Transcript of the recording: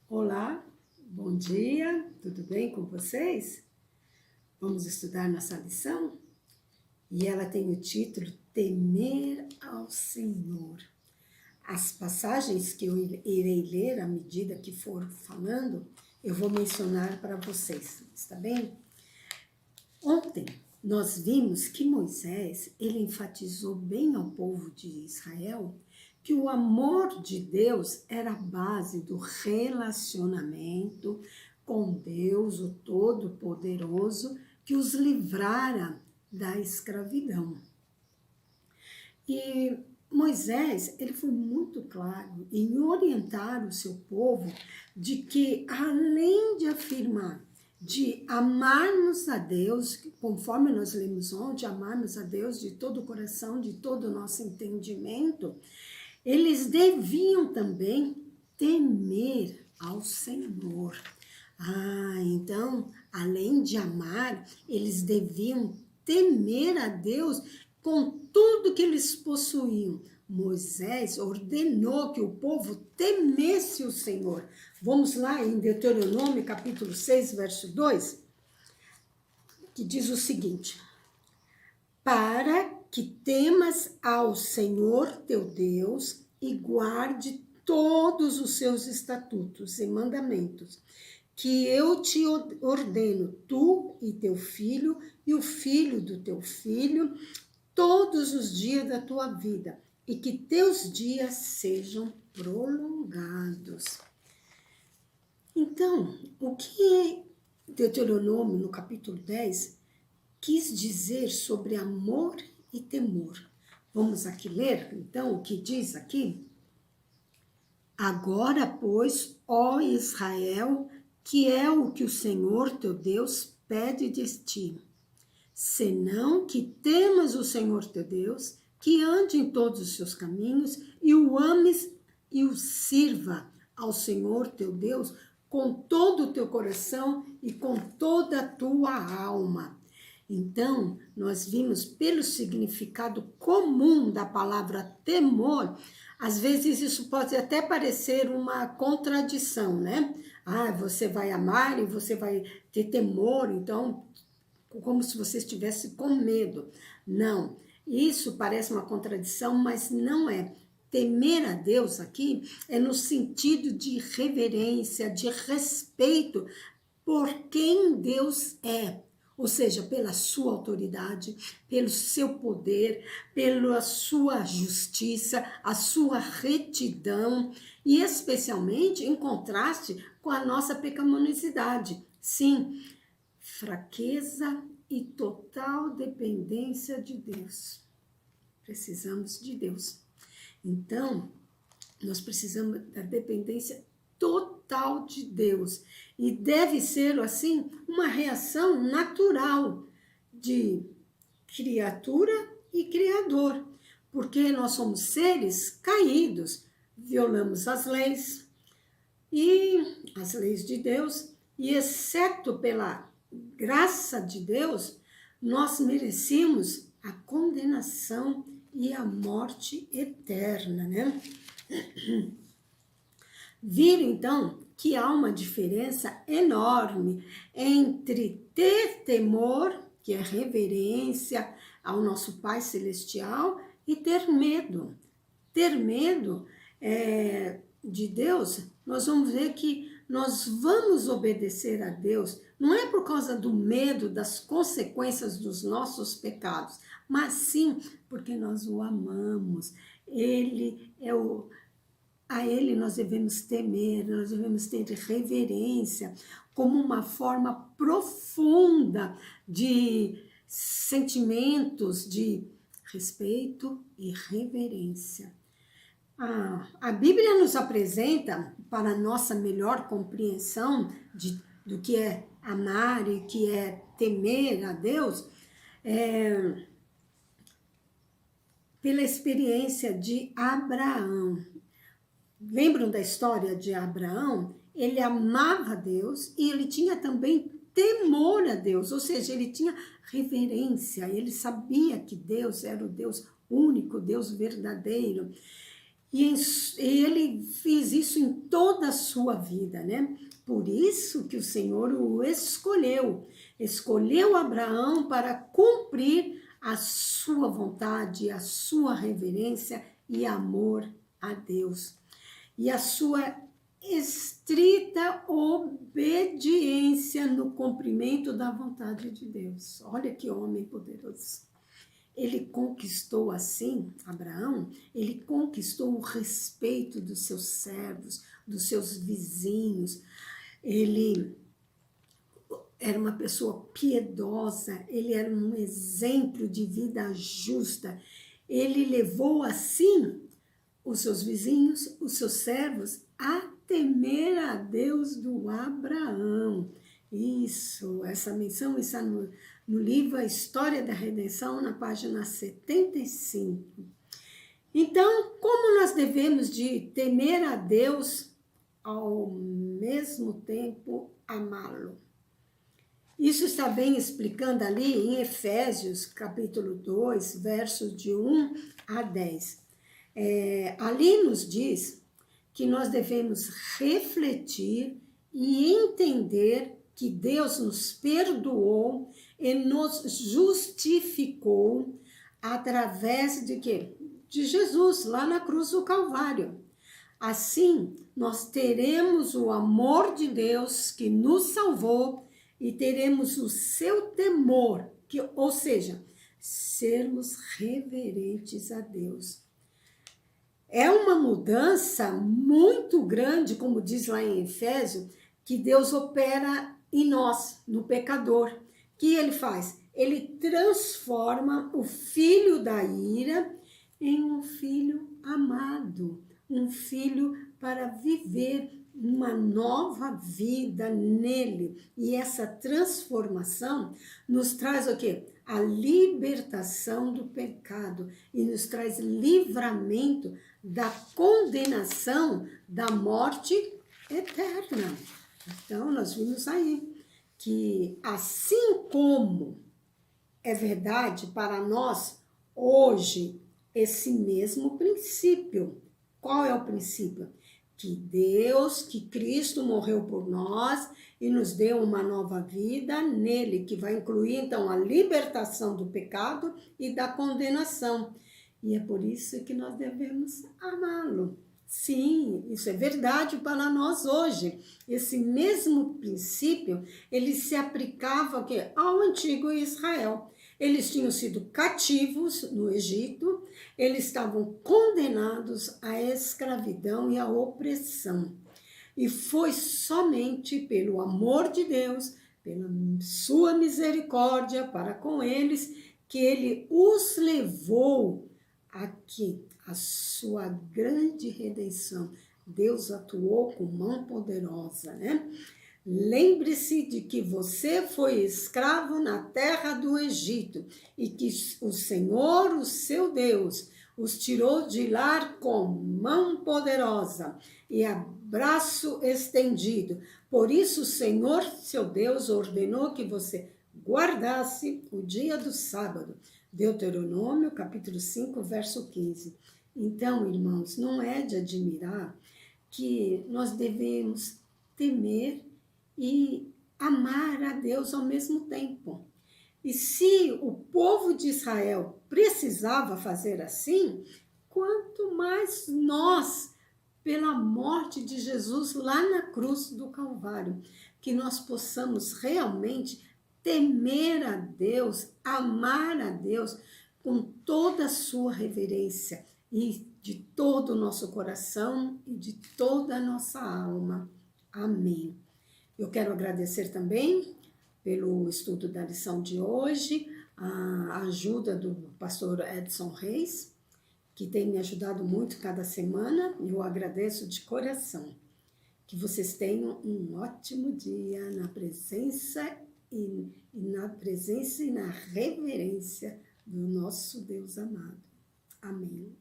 Olá, bom dia, tudo bem com vocês? Vamos estudar nossa lição? E ela tem o título Temer ao Senhor. As passagens que eu irei ler à medida que for falando, eu vou mencionar para vocês, está bem? Ontem nós vimos que Moisés, ele enfatizou bem ao povo de Israel que o amor de Deus era a base do relacionamento com Deus, o Todo-Poderoso, que os livrara da escravidão. E Moisés, ele foi muito claro em orientar o seu povo de que, além de afirmar de amarmos a Deus, conforme nós lemos ontem, amarmos a Deus de todo o coração, de todo o nosso entendimento, eles deviam também temer ao Senhor. Então, além de amar, eles deviam temer a Deus com tudo que eles possuíam. Moisés ordenou que o povo temesse o Senhor. Vamos lá em Deuteronômio capítulo 6, verso 2, que diz o seguinte: para que temas ao Senhor teu Deus e guarde todos os seus estatutos e mandamentos, que eu te ordeno, tu e teu filho e o filho do teu filho, todos os dias da tua vida, e que teus dias sejam prolongados. Então, o que Deuteronômio, no capítulo 10, quis dizer sobre amor e temor? Vamos aqui ler, então, o que diz aqui? Agora, pois, ó Israel, que é o que o Senhor teu Deus pede de ti, senão que temas o Senhor teu Deus, que ande em todos os seus caminhos e o ames e o sirva ao Senhor teu Deus com todo o teu coração e com toda a tua alma. Então, nós vimos pelo significado comum da palavra temor, às vezes isso pode até parecer uma contradição, né? Você vai amar e você vai ter temor, então, como se você estivesse com medo. Não, isso parece uma contradição, mas não é. Temer a Deus aqui é no sentido de reverência, de respeito por quem Deus é. Ou seja, pela sua autoridade, pelo seu poder, pela sua justiça, a sua retidão e especialmente em contraste com a nossa pecaminosidade. Sim, fraqueza e total dependência de Deus. Precisamos de Deus. Então, nós precisamos da dependência total de Deus. E deve ser, assim, uma reação natural de criatura e criador. Porque nós somos seres caídos, violamos as leis de Deus, e exceto pela graça de Deus, nós merecemos a condenação e a morte eterna, né? Viram, então, que há uma diferença enorme entre ter temor, que é reverência ao nosso Pai Celestial, e ter medo. Ter medo de Deus, nós vamos ver que nós vamos obedecer a Deus, não é por causa do medo das consequências dos nossos pecados, mas sim porque nós o amamos. A Ele nós devemos temer, nós devemos ter reverência, como uma forma profunda de sentimentos de respeito e reverência. A Bíblia nos apresenta, para nossa melhor compreensão do que é amar e que é temer a Deus, pela experiência de Abraão. Lembram da história de Abraão? Ele amava a Deus e ele tinha também temor a Deus, ou seja, ele tinha reverência, ele sabia que Deus era o Deus único, Deus verdadeiro. E ele fez isso em toda a sua vida, né? Por isso que o Senhor o escolheu Abraão para cumprir a sua vontade, a sua reverência e amor a Deus. E a sua estrita obediência no cumprimento da vontade de Deus. Olha que homem poderoso. Ele conquistou assim, Abraão, ele conquistou o respeito dos seus servos, dos seus vizinhos. Ele era uma pessoa piedosa, ele era um exemplo de vida justa. Ele levou assim os seus vizinhos, os seus servos, a temer a Deus do Abraão. Isso, essa menção está no livro A História da Redenção, na página 75. Então, como nós devemos de temer a Deus ao mesmo tempo amá-lo? Isso está bem explicando ali em Efésios, capítulo 2, versos de 1 a 10. Ali nos diz que nós devemos refletir e entender que Deus nos perdoou e nos justificou através de quê? De Jesus, lá na cruz do Calvário. Assim, nós teremos o amor de Deus que nos salvou e teremos o seu temor, ou seja, sermos reverentes a Deus. É uma mudança muito grande, como diz lá em Efésios, que Deus opera em nós, no pecador. O que ele faz? Ele transforma o filho da ira em um filho amado, um filho para viver uma nova vida nele. E essa transformação nos traz o quê? A libertação do pecado e nos traz livramento da condenação da morte eterna. Então, nós vimos aí que assim como é verdade para nós hoje esse mesmo princípio. Qual é o princípio? Que Deus, que Cristo morreu por nós e nos deu uma nova vida nele, que vai incluir então a libertação do pecado e da condenação. E é por isso que nós devemos amá-lo. Sim, isso é verdade para nós hoje. Esse mesmo princípio, ele se aplicava ao antigo Israel. Eles tinham sido cativos no Egito, eles estavam condenados à escravidão e à opressão. E foi somente pelo amor de Deus, pela sua misericórdia para com eles, que ele os levou aqui, a sua grande redenção. Deus atuou com mão poderosa, né? Lembre-se de que você foi escravo na terra do Egito e que o Senhor, o seu Deus, os tirou de lá com mão poderosa e braço estendido. Por isso, o Senhor, seu Deus, ordenou que você guardasse o dia do sábado. Deuteronômio, capítulo 5, verso 15. Então, irmãos, não é de admirar que nós devemos temer e amar a Deus ao mesmo tempo. E se o povo de Israel precisava fazer assim, quanto mais nós, pela morte de Jesus lá na cruz do Calvário, que nós possamos realmente temer a Deus, amar a Deus com toda a sua reverência e de todo o nosso coração e de toda a nossa alma. Amém. Eu quero agradecer também pelo estudo da lição de hoje, a ajuda do pastor Edson Reis, que tem me ajudado muito cada semana, e eu agradeço de coração. Que vocês tenham um ótimo dia na presença e na reverência do nosso Deus amado. Amém.